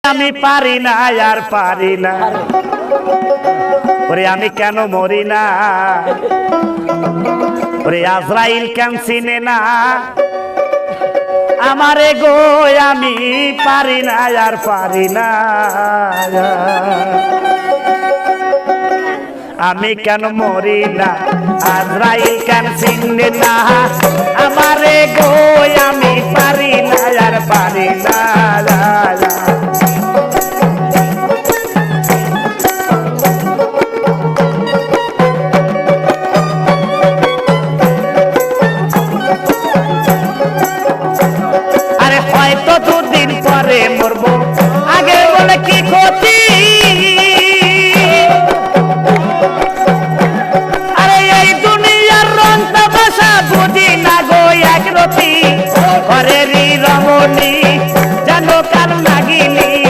আমি পারি না আর পারি না ওরে আমি কেন মরি না ওরে আজরাইল কেন চিনে না আমারে গো আমি পারি না আর পারি না আমি কেন মরি না আজরাইল কেন চিনে না আমারে গো আমি পারি না আর পারি না